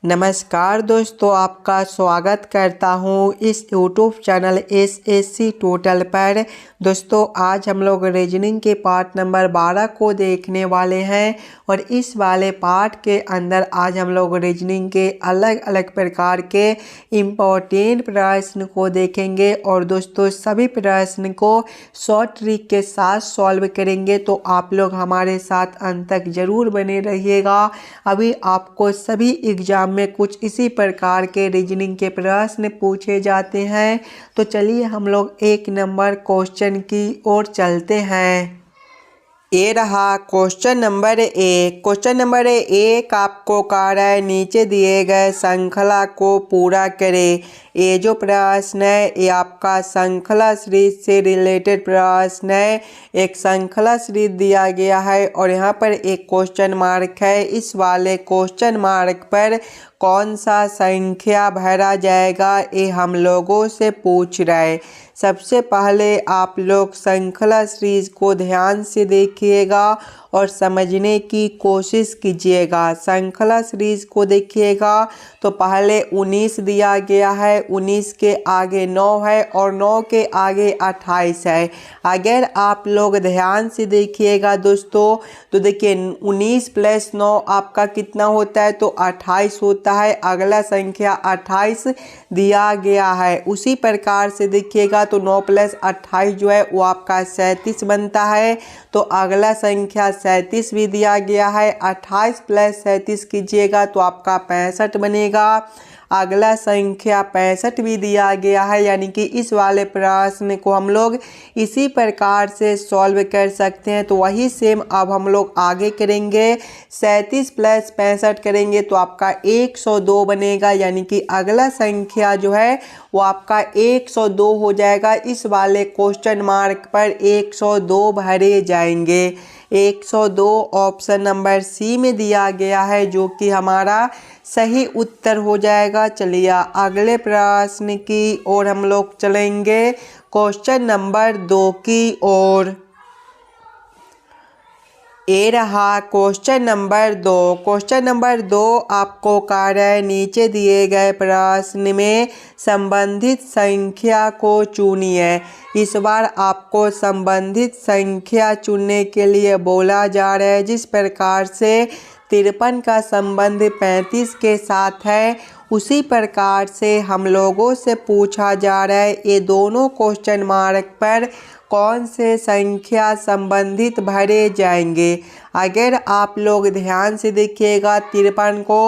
नमस्कार दोस्तों, आपका स्वागत करता हूं इस यूट्यूब चैनल एसएससी टोटल पर। दोस्तों आज हम लोग रीजनिंग के पार्ट नंबर 12 को देखने वाले हैं और इस वाले पार्ट के अंदर आज हम लोग रीजनिंग के अलग अलग प्रकार के इम्पोर्टेंट प्रश्न को देखेंगे और दोस्तों सभी प्रश्न को शॉर्ट ट्रिक के साथ सॉल्व करेंगे। तो आप लोग हमारे साथ अंत तक जरूर बने रहिएगा। अभी आपको सभी एग्जाम में कुछ इसी प्रकार के रीजनिंग के प्रश्न पूछे जाते हैं। तो चलिए हम लोग एक नंबर क्वेश्चन की ओर चलते हैं। ये रहा क्वेश्चन नंबर 1। क्वेश्चन नंबर 1 आपको कह रहा है नीचे दिए गए श्रृंखला को पूरा करें। ये जो प्रश्न है ये आपका श्रृंखला सीरीज से रिलेटेड प्रश्न है। एक श्रृंखला सीरीज दिया गया है और यहाँ पर एक क्वेश्चन मार्क है। इस वाले क्वेश्चन मार्क पर कौन सा संख्या भरा जाएगा ये हम लोगों से पूछ रहा है। सबसे पहले आप लोग श्रृंखला सीरीज को ध्यान से देखिएगा और समझने की कोशिश कीजिएगा। श्रृंखला सीरीज को देखिएगा तो पहले 19 दिया गया है, 19 के आगे 9 है और 9 के आगे 28 है। अगर आप लोग ध्यान से देखिएगा दोस्तों तो देखिए 19 प्लस 9 आपका कितना होता है तो 28 होता है। अगला संख्या 28 दिया गया है। उसी प्रकार से देखिएगा तो 9 प्लस 28 जो है वो आपका 37 बनता है। तो अगला संख्या 37 भी दिया गया है। 28 प्लस 37 कीजिएगा तो आपका 65 बनेगा। अगला संख्या 65 भी दिया गया है। यानी कि इस वाले प्रश्न को हम लोग इसी प्रकार से सॉल्व कर सकते हैं। तो वही सेम अब हम लोग आगे करेंगे। 37 प्लस 65 करेंगे तो आपका 102 बनेगा। यानी कि अगला संख्या जो है वो आपका 102 हो जाएगा। इस वाले क्वेश्चन मार्क पर 102 भरे जाएंगे। 102 ऑप्शन नंबर सी में दिया गया है जो कि हमारा सही उत्तर हो जाएगा। चलिए अगले प्रश्न की ओर हम लोग चलेंगे, क्वेश्चन नंबर 2 की ओर। ये रहा क्वेश्चन नंबर 2। क्वेश्चन नंबर 2 आपको कह रहा है नीचे दिए गए प्रश्न में संबंधित संख्या को चुनिए। इस बार आपको संबंधित संख्या चुनने के लिए बोला जा रहा है। जिस प्रकार से 53 का संबंध 35 के साथ है उसी प्रकार से हम लोगों से पूछा जा रहा है ये दोनों क्वेश्चन मार्क पर कौन से संख्या संबंधित भरे जाएंगे। अगर आप लोग ध्यान से देखिएगा 53 को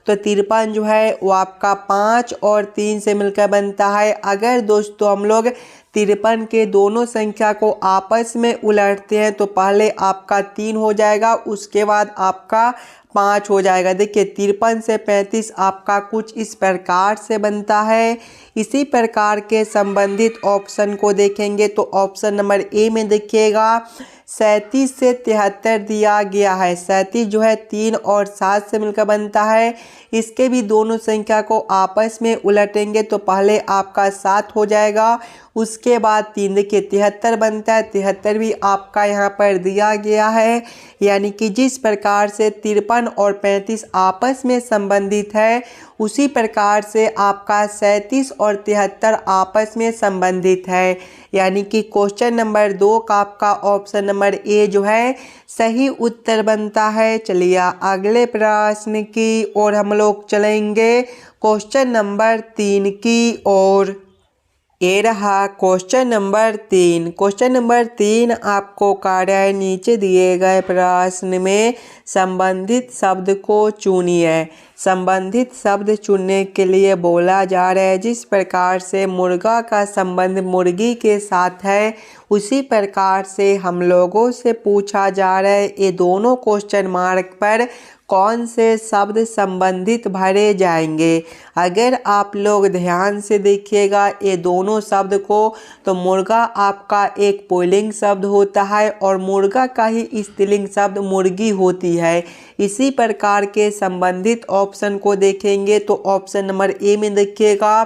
तो 53 जो है वो आपका 5 और 3 से मिलकर बनता है। अगर दोस्तों हम लोग 53 के दोनों संख्या को आपस में उलटते हैं तो पहले आपका 3 हो जाएगा, उसके बाद आपका 5 हो जाएगा। देखिए 53 से 35 आपका कुछ इस प्रकार से बनता है। इसी प्रकार के संबंधित ऑप्शन को देखेंगे तो ऑप्शन नंबर ए में देखिएगा 37 से 73 दिया गया है। 37 जो है 3 और 7 से मिलकर बनता है। इसके भी दोनों संख्या को आपस में उलटेंगे तो पहले आपका 7 हो जाएगा, उसके बाद 3। देखिए 73 बनता है। 73 भी आपका यहाँ पर दिया गया है। यानी कि जिस प्रकार से 53 और 35 आपस में संबंधित है उसी प्रकार से आपका 37 और 73 आपस में संबंधित है। यानी कि क्वेश्चन नंबर 2 का आपका ऑप्शन नंबर ए जो है सही उत्तर बनता है। चलिए अगले प्रश्न की ओर हम लोग चलेंगे, क्वेश्चन नंबर 3 की ओर। ये रहा क्वेश्चन नंबर 3। क्वेश्चन नंबर 3 आपको कह रहा है नीचे दिए गए प्रश्न में संबंधित शब्द को चुनिए। संबंधित शब्द चुनने के लिए बोला जा रहा है जिस प्रकार से मुर्गा का संबंध मुर्गी के साथ है उसी प्रकार से हम लोगों से पूछा जा रहा है ये दोनों क्वेश्चन मार्क पर कौन से शब्द संबंधित भरे जाएंगे। अगर आप लोग ध्यान से देखिएगा ये दोनों शब्द को तो मुर्गा आपका एक पुल्लिंग शब्द होता है और मुर्गा का ही स्त्रीलिंग शब्द मुर्गी होती है। इसी प्रकार के संबंधित ऑप्शन को देखेंगे तो ऑप्शन नंबर ए में देखिएगा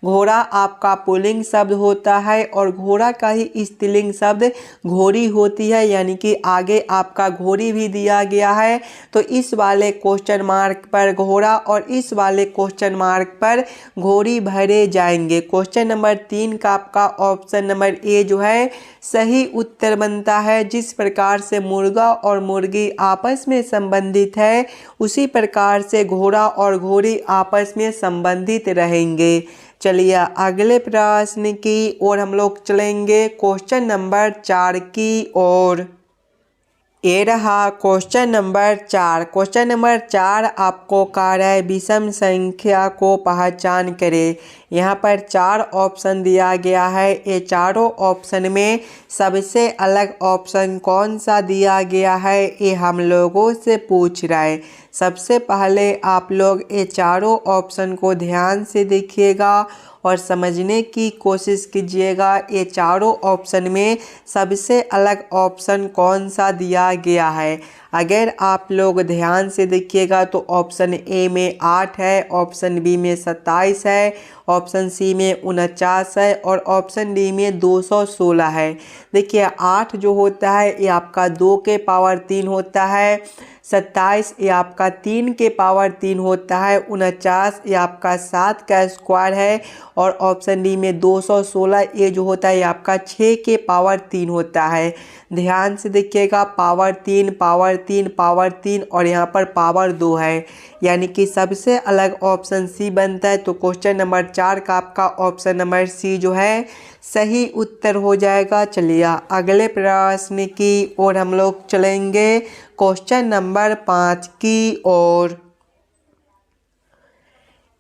घोड़ा आपका पुल्लिंग शब्द होता है और घोड़ा का ही स्त्रीलिंग शब्द घोड़ी होती है, यानी कि आगे आपका घोड़ी भी दिया गया है। तो इस वाले क्वेश्चन मार्क पर घोड़ा और इस वाले क्वेश्चन मार्क पर घोड़ी भरे जाएंगे। क्वेश्चन नंबर 3 का आपका ऑप्शन नंबर ए जो है सही उत्तर बनता है। जिस प्रकार से मुर्गा और मुर्गी आपस में संबंधित है, उसी प्रकार से घोड़ा और घोड़ी आपस में संबंधित रहेंगे। चलिए अगले प्रश्न की ओर हम लोग चलेंगे, क्वेश्चन नंबर 4 की ओर। ये रहा क्वेश्चन नंबर 4। क्वेश्चन नंबर 4 आपको कह रहा है विषम संख्या को पहचान करें। यहाँ पर 4 ऑप्शन दिया गया है। ये चारों ऑप्शन में सबसे अलग ऑप्शन कौन सा दिया गया है, ये हम लोगों से पूछ रहा है। सबसे पहले आप लोग ये चारों ऑप्शन को ध्यान से देखिएगा और समझने की कोशिश कीजिएगा। ये चारों ऑप्शन में सबसे अलग ऑप्शन कौन सा दिया गया है। अगर आप लोग ध्यान से देखिएगा तो ऑप्शन ए में 8 है, ऑप्शन बी में 27 है, ऑप्शन सी में 49 है और ऑप्शन डी में 216 है। देखिए 8 जो होता है ये आपका 2 के पावर 3 होता है, 27 ये आपका 3 के पावर 3 होता है, 49 ये आपका 7 का स्क्वायर है और ऑप्शन डी में 216 ये जो होता है ये आपका 6 के पावर 3 होता है। ध्यान से देखिएगा, पावर 3 पावर 3 पावर 3 और यहाँ पर पावर 2 है, यानी कि सबसे अलग ऑप्शन सी बनता है। तो क्वेश्चन नंबर 4 का आपका ऑप्शन नंबर सी जो है सही उत्तर हो जाएगा। चलिए अगले प्रश्न की ओर हम लोग चलेंगे, क्वेश्चन नंबर 5 की ओर।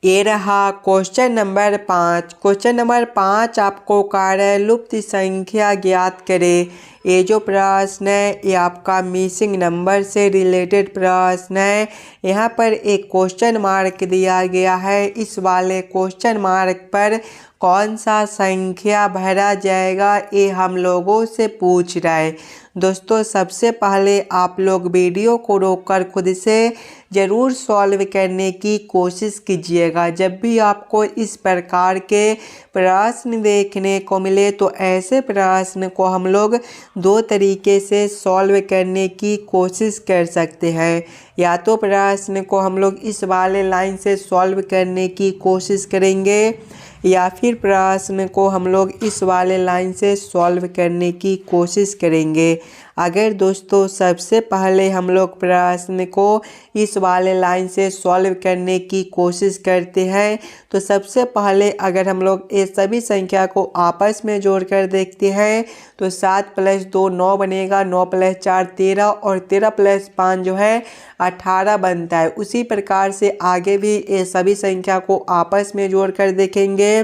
ये रहा क्वेश्चन नंबर 5। क्वेश्चन नंबर 5 आपको कह रहा है लुप्त संख्या ज्ञात करें। ये जो प्रश्न है ये आपका मिसिंग नंबर से रिलेटेड प्रश्न है। यहाँ पर एक क्वेश्चन मार्क दिया गया है। इस वाले क्वेश्चन मार्क पर कौन सा संख्या भरा जाएगा, ये हम लोगों से पूछ रहा है। दोस्तों सबसे पहले आप लोग वीडियो को रोककर खुद से ज़रूर सॉल्व करने की कोशिश कीजिएगा। जब भी आपको इस प्रकार के प्रश्न देखने को मिले तो ऐसे प्रश्न को हम लोग 2 तरीके से सॉल्व करने की कोशिश कर सकते हैं। या तो प्रश्न को हम लोग इस वाले लाइन से सॉल्व करने की कोशिश करेंगे या फिर प्रश्न को हम लोग इस वाले लाइन से सॉल्व करने की कोशिश करेंगे। अगर दोस्तों सबसे पहले हम लोग प्रश्न को इस वाले लाइन से सॉल्व करने की कोशिश करते हैं तो सबसे पहले अगर हम लोग ये सभी संख्या को आपस में जोड़कर देखते हैं तो 7 + 2 9 बनेगा, 9 + 4 13 और 13 + 5 जो है 18 बनता है। उसी प्रकार से आगे भी ये सभी संख्या को आपस में जोड़कर देखेंगे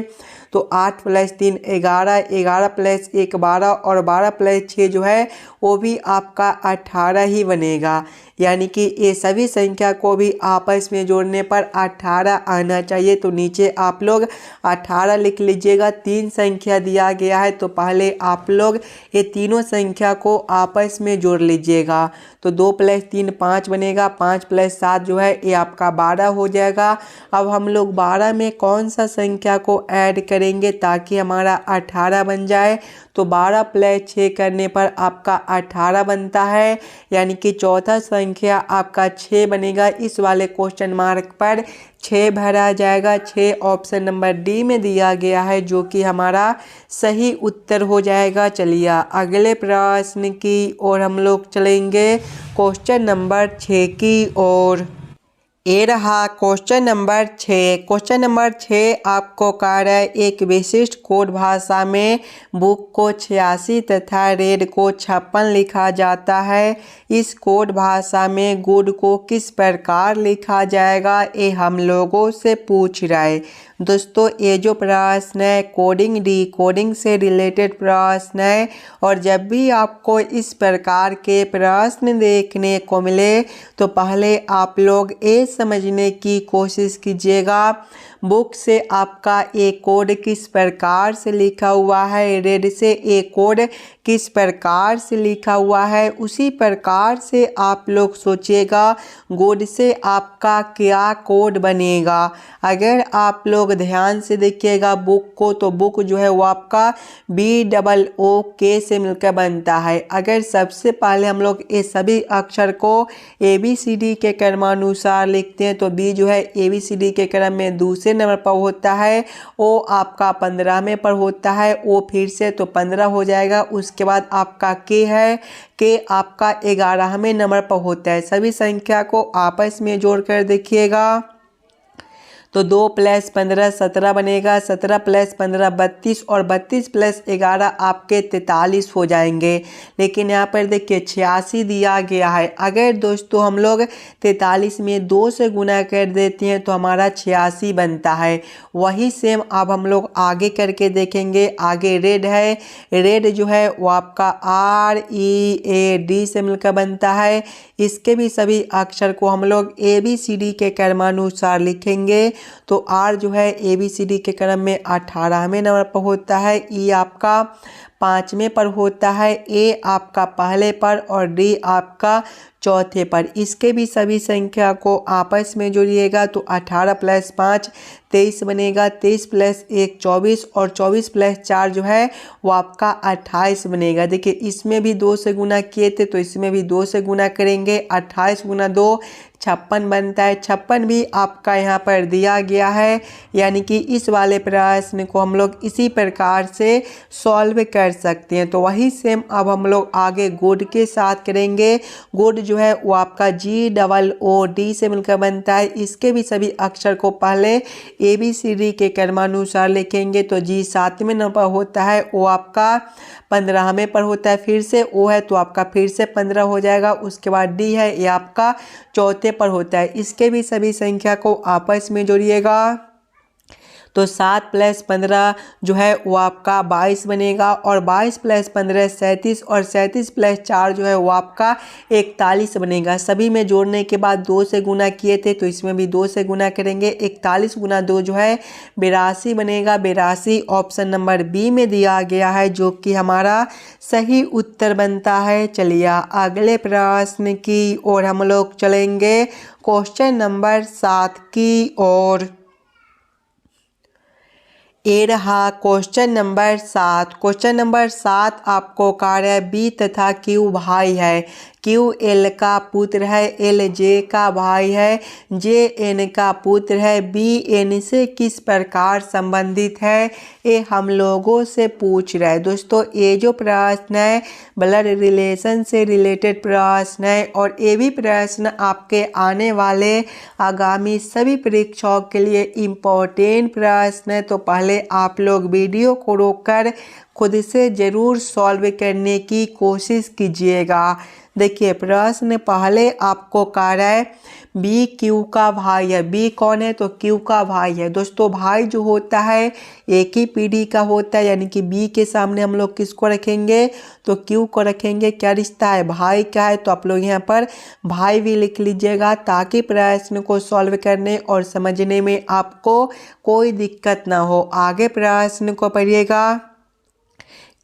तो 8 + 3 11, 11 + 1 12 और 12 + 6 जो है वो भी आपका 18 ही बनेगा। यानी कि ये सभी संख्या को भी आपस में जोड़ने पर 18 आना चाहिए। तो नीचे आप लोग 18 लिख लीजिएगा। 3 संख्या दिया गया है तो पहले आप लोग ये तीनों संख्या को आपस में जोड़ लीजिएगा। तो 2 + 3 5 बनेगा, 5 + 7 जो है ये आपका 12 हो जाएगा। अब हम लोग 12 में कौन सा संख्या को ऐड करेंगे ताकि हमारा 18 बन जाए, तो 12 + 6 करने पर आपका 18 बनता है। यानी कि चौथा संख्या आपका 6 बनेगा। इस वाले क्वेश्चन मार्क पर 6 भरा जाएगा। 6 ऑप्शन नंबर डी में दिया गया है जो कि हमारा सही उत्तर हो जाएगा। चलिए अगले प्रश्न की ओर हम लोग चलेंगे, क्वेश्चन नंबर 6 की ओर। ये रहा क्वेश्चन नंबर 6। क्वेश्चन नंबर 6 आपको कह रहा है एक विशिष्ट कोड भाषा में बुक को 86 तथा रेड को 56 लिखा जाता है। इस कोड भाषा में गुड को किस प्रकार लिखा जाएगा, ये हम लोगों से पूछ रहा है। दोस्तों ये जो प्रश्न है कोडिंग डिकोडिंग से रिलेटेड प्रश्न है और जब भी आपको इस प्रकार के प्रश्न देखने को मिले तो पहले आप लोग ये समझने की कोशिश कीजिएगा बुक से आपका ए कोड किस प्रकार से लिखा हुआ है, रेड से ए कोड किस प्रकार से लिखा हुआ है, उसी प्रकार से आप लोग सोचिएगा गुड से आपका क्या कोड बनेगा। अगर आप लोग ध्यान से देखिएगा बुक को, तो बुक जो है वो आपका BOOK से मिलकर बनता है। अगर सबसे पहले हम लोग ये सभी अक्षर को ABCD के क्रमानुसार लिखते हैं तो बी जो है ABCD के क्रम में दूसरे नंबर पर होता है, ओ आपका 15वें पर होता है, ओ फिर से तो 15 हो जाएगा। उसके बाद आपका के है, के आपका 11वें नंबर पर होता है। सभी संख्या को आपस में जोड़कर देखिएगा तो 2 + 15 17 बनेगा, 17 + 15 32 और 32 + 11 आपके 43 हो जाएंगे। लेकिन यहाँ पर देखिए 86 दिया गया है। अगर दोस्तों हम लोग 43 में 2 से गुना कर देते हैं तो हमारा 86 बनता है। वही सेम अब हम लोग आगे करके देखेंगे। आगे रेड है, रेड जो है वो आपका READ से मिलकर बनता है। इसके भी सभी अक्षर को हम लोग ABCD के क्रमानुसार लिखेंगे तो आर जो है ABCD के क्रम में 18वें नंबर पर होता है, ई आपका 5वें पर होता है, ए आपका पहले पर और डी आपका चौथे पर। इसके भी सभी संख्या को आपस में जोड़िएगा तो 18 + 5 23 बनेगा, 23 + 1 24 और 24 + 4 जो है वो आपका 28 बनेगा। देखिए इसमें भी 2 से गुना किए थे तो इसमें भी 2 से गुना करेंगे। 28 × 2 56 बनता है। 56 भी आपका यहाँ पर दिया गया है, यानी कि इस वाले प्रश्न को हम लोग इसी प्रकार से सॉल्व कर सकते हैं। तो वही सेम अब हम लोग आगे गुड के साथ करेंगे। गुड जो है वो आपका GOOD से मिलकर बनता है। इसके भी सभी अक्षर को पहले ABCD के क्रमानुसार लिखेंगे तो G 7वें नंबर पर होता है, ओ आपका 15वें पर होता है, फिर से ओ है तो आपका फिर से 15 हो जाएगा। उसके बाद डी है, ये आपका चौथे पर होता है। इसके भी सभी संख्या को आपस में जोड़िएगा तो 7 + 15 जो है वो आपका 22 बनेगा और 22 + 15 37 और 37 + 4 जो है वो आपका 41 बनेगा। सभी में जोड़ने के बाद 2 से गुना किए थे तो इसमें भी 2 से गुना करेंगे। 41 × 2 जो है 82 बनेगा। 82 ऑप्शन नंबर बी में दिया गया है जो कि हमारा सही उत्तर बनता है। चलिए अगले प्रश्न की ओर हम लोग चलेंगे, क्वेश्चन नंबर 7 की ओर। ये रहा क्वेश्चन नंबर 7। क्वेश्चन नंबर 7 आपको कार्य है बी तथा क्यू भाई है, क्यू एल का पुत्र है, एल जे का भाई है, जे एन का पुत्र है, बी एन से किस प्रकार संबंधित है, ये हम लोगों से पूछ रहा है। दोस्तों ये जो प्रश्न है ब्लड रिलेशन से रिलेटेड प्रश्न है और ये भी प्रश्न आपके आने वाले आगामी सभी परीक्षाओं के लिए इम्पोर्टेंट प्रश्न है। तो पहले आप लोग वीडियो को रोककर खुद से ज़रूर सॉल्व करने की कोशिश कीजिएगा। देखिए प्रश्न पहले आपको कह रहा है बी क्यू का भाई है। बी कौन है तो क्यू का भाई है। दोस्तों भाई जो होता है एक ही पीढ़ी का होता है, यानी कि बी के सामने हम लोग किसको रखेंगे तो क्यू को रखेंगे। क्या रिश्ता है भाई क्या है तो आप लोग यहाँ पर भाई भी लिख लीजिएगा ताकि प्रश्न को सॉल्व करने और समझने में आपको कोई दिक्कत ना हो। आगे प्रश्न को पढ़िएगा।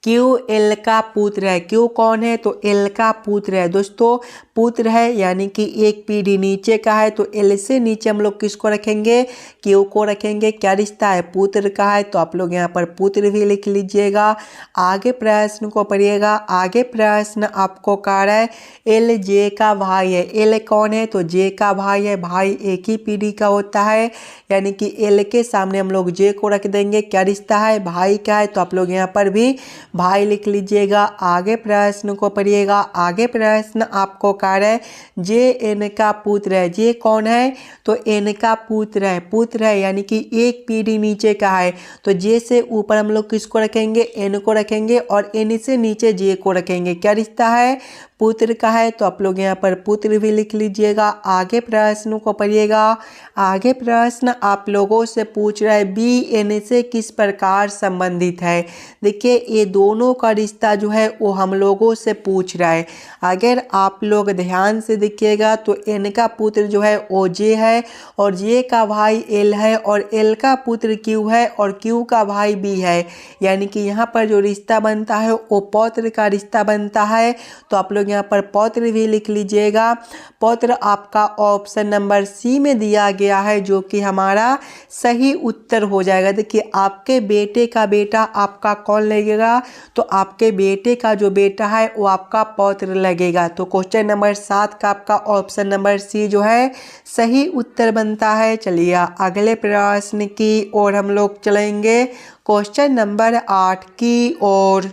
क्यू एल का पुत्र है। क्यू कौन है तो एल का पुत्र है। दोस्तों पुत्र है यानी कि एक पीढ़ी नीचे का है तो एल से नीचे हम लोग किसको रखेंगे क्यू को रखेंगे। क्या रिश्ता है पुत्र का है तो आप लोग यहाँ पर पुत्र भी लिख लीजिएगा। आगे प्रश्न को पढ़िएगा। आगे प्रश्न आपको कह रहा है एल जे का भाई है। एल कौन है तो जे का भाई है। भाई एक ही पीढ़ी का होता है यानी कि एल के सामने हम लोग जे को रख देंगे। क्या रिश्ता है भाई क्या है तो आप लोग यहाँ पर भी भाई लिख लीजिएगा। आगे प्रश्न को पढ़िएगा। आगे प्रश्न आपको कह रहा है जे एन का पुत्र है। जे कौन है तो एन का पुत्र है। पुत्र है यानी कि एक पीढ़ी नीचे का है तो जे से ऊपर हम लोग किसको रखेंगे एन को रखेंगे और एन से नीचे जे को रखेंगे। क्या रिश्ता है पुत्र का है तो आप लोग यहाँ पर पुत्र भी लिख लीजिएगा। आगे प्रश्न को पढ़िएगा। आगे प्रश्न आप लोगों से पूछ रहा है बी एन से किस प्रकार संबंधित है। देखिए ये दोनों का रिश्ता जो है वो हम लोगों से पूछ रहा है। अगर आप लोग ध्यान से देखिएगा तो एन का पुत्र जो है वो जे है और जे का भाई एल है और एल का पुत्र क्यू है और क्यू का भाई बी है। यानी कि यहाँ पर जो रिश्ता बनता है वो पौत्र का रिश्ता बनता है। तो आप लोग यहाँ पर पौत्र भी लिख लीजिएगा। पौत्र आपका ऑप्शन नंबर सी में दिया गया है जो कि हमारा सही उत्तर हो जाएगा। देखिए आपके बेटे का बेटा आपका कौन लगेगा, तो आपके बेटे का जो बेटा है वो आपका पौत्र लगेगा। तो क्वेश्चन नंबर 7 का आपका ऑप्शन नंबर सी जो है सही उत्तर बनता है। चलिए अगले प्रश्न की ओर हम लोग चलेंगे, क्वेश्चन नंबर 8 की ओर।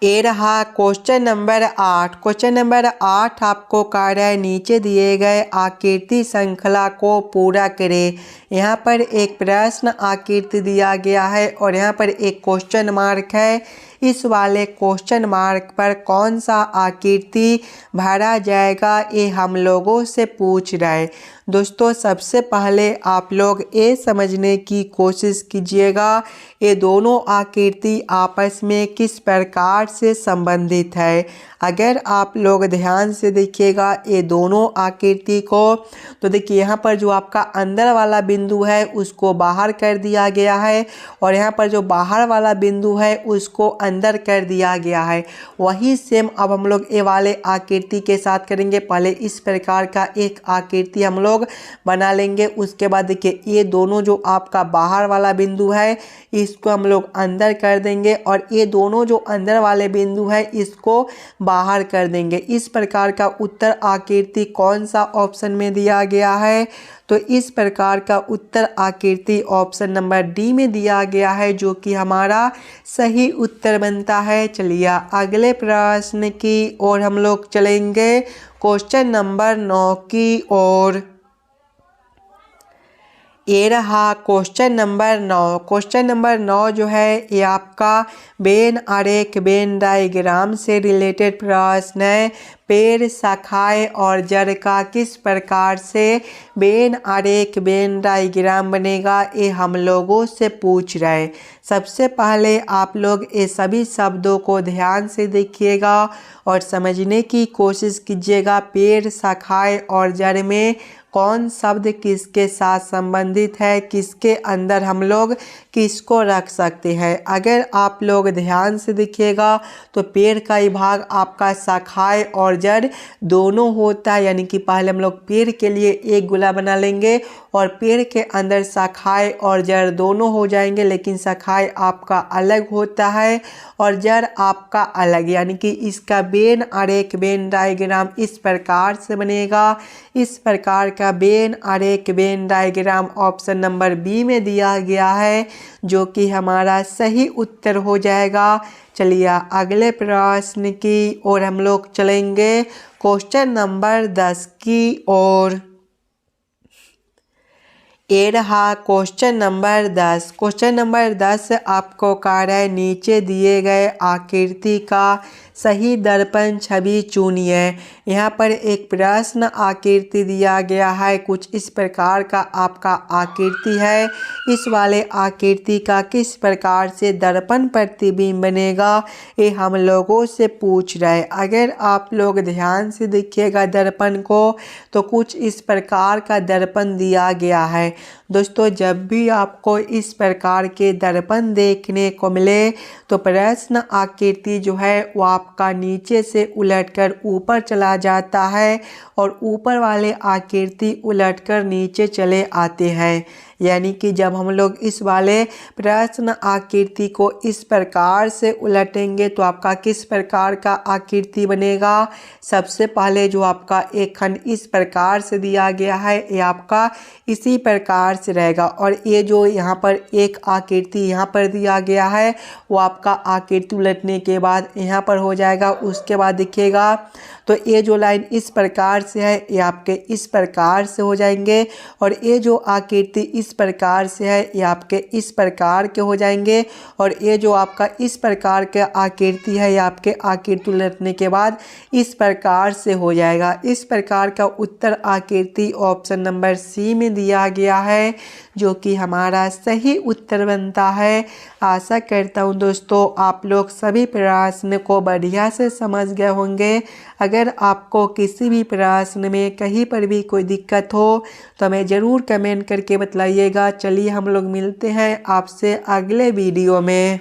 ये रहा क्वेश्चन नंबर 8। क्वेश्चन नंबर 8 आपको कह रहा है नीचे दिए गए आकृति श्रृंखला को पूरा करें। यहाँ पर एक प्रश्न आकृति दिया गया है और यहाँ पर एक क्वेश्चन मार्क है। इस वाले क्वेश्चन मार्क पर कौन सा आकृति भरा जाएगा ये हम लोगों से पूछ रहा है। दोस्तों सबसे पहले आप लोग ये समझने की कोशिश कीजिएगा ये दोनों आकृति आपस में किस प्रकार से संबंधित है। अगर आप लोग ध्यान से देखिएगा ये दोनों आकृति को, तो देखिए यहाँ पर जो आपका अंदर वाला बिंदु है उसको बाहर कर दिया गया है और यहाँ पर जो बाहर वाला बिंदु है उसको अंदर कर दिया गया है। वही सेम अब हम लोग ये वाले आकृति के साथ करेंगे। पहले इस प्रकार का एक आकृति हम लोग बना लेंगे। उसके बाद देखिए ये दोनों जो आपका बाहर वाला बिंदु है इसको हम लोग अंदर कर देंगे और ये दोनों जो अंदर वाले बिंदु है इसको बाहर कर देंगे। इस प्रकार का उत्तर आकृति कौन सा ऑप्शन में दिया गया है, तो इस प्रकार का उत्तर आकृति ऑप्शन नंबर डी में दिया गया है जो कि हमारा सही उत्तर बनता है। चलिए अगले प्रश्न की ओर हम लोग चलेंगे, क्वेश्चन नंबर 9 की ओर। ये रहा क्वेश्चन नंबर 9। क्वेश्चन नंबर 9 जो है ये आपका वेन आरेख वेन डायग्राम से रिलेटेड प्रश्न है। पेड़ शाखाएं और जड़ का किस प्रकार से वेन आरेख वेन डायग्राम बनेगा ये हम लोगों से पूछ रहा है। सबसे पहले आप लोग ये सभी शब्दों को ध्यान से देखिएगा और समझने की कोशिश कीजिएगा। पेड़ शाखाएं और जड़ में कौन शब्द किसके साथ संबंधित है, किसके अंदर हम लोग किसको रख सकते हैं। अगर आप लोग ध्यान से देखिएगा तो पेड़ का ही भाग आपका शाखाएं और जड़ दोनों होता है। यानी कि पहले हम लोग पेड़ के लिए एक गोला बना लेंगे और पेड़ के अंदर शाखाएं और जड़ दोनों हो जाएंगे, लेकिन शाखाएं आपका अलग होता है और जड़ आपका अलग। यानी कि इसका वेन आरेख वेन डायग्राम इस प्रकार से बनेगा। इस प्रकार का वेन आरेख Venn diagram option number B में दिया गया है जो कि हमारा सही उत्तर हो जाएगा। चलिए अगले प्रश्न की ओर हम लोग चलेंगे, क्वेश्चन नंबर 10 की ओर। ये रहा क्वेश्चन नंबर 10। क्वेश्चन नंबर 10 आपको कह रहा है नीचे दिए गए आकृति का सही दर्पण छवि चुनिए। यहाँ पर एक प्रश्न आकृति दिया गया है। कुछ इस प्रकार का आपका आकृति है। इस वाले आकृति का किस प्रकार से दर्पण प्रतिबिंब बनेगा ये हम लोगों से पूछ रहा है। अगर आप लोग ध्यान से देखिएगा दर्पण को तो कुछ इस प्रकार का दर्पण दिया गया है। दोस्तों जब भी आपको इस प्रकार के दर्पण देखने को मिले तो प्रश्न आकृति जो है वो आपका नीचे से उलटकर ऊपर चला जाता है और ऊपर वाले आकृति उलटकर नीचे चले आते हैं। यानी कि जब हम लोग इस वाले प्रश्न आकृति को इस प्रकार से उलटेंगे तो आपका किस प्रकार का आकृति बनेगा। सबसे पहले जो आपका एक खंड इस प्रकार से दिया गया है ये आपका इसी प्रकार से रहेगा और ये जो यहाँ पर एक आकृति यहाँ पर दिया गया है वो आपका आकृति उलटने के बाद यहाँ पर हो जाएगा। उसके बाद दिखेगा तो ये जो लाइन इस प्रकार से है ये आपके इस प्रकार से हो जाएंगे और ये जो आकृति इस इस प्रकार से है, ये आपके इस प्रकार के हो जाएंगे। और ये जो आपका इस प्रकार के आकृति है, ये आपके आकृति उलटने के बाद इस प्रकार से हो जाएगा। इस प्रकार का उत्तर आकृति ऑप्शन नंबर सी में दिया गया है, जो कि हमारा सही उत्तर बनता है। आशा करता हूँ दोस्तों आप लोग सभी प्रश्न को बढ़िया से समझ गए होंगे। अगर आपको किसी भी प्रश्न में कहीं पर भी कोई दिक्कत हो तो हमें ज़रूर कमेंट करके बताइएगा। चलिए हम लोग मिलते हैं आपसे अगले वीडियो में।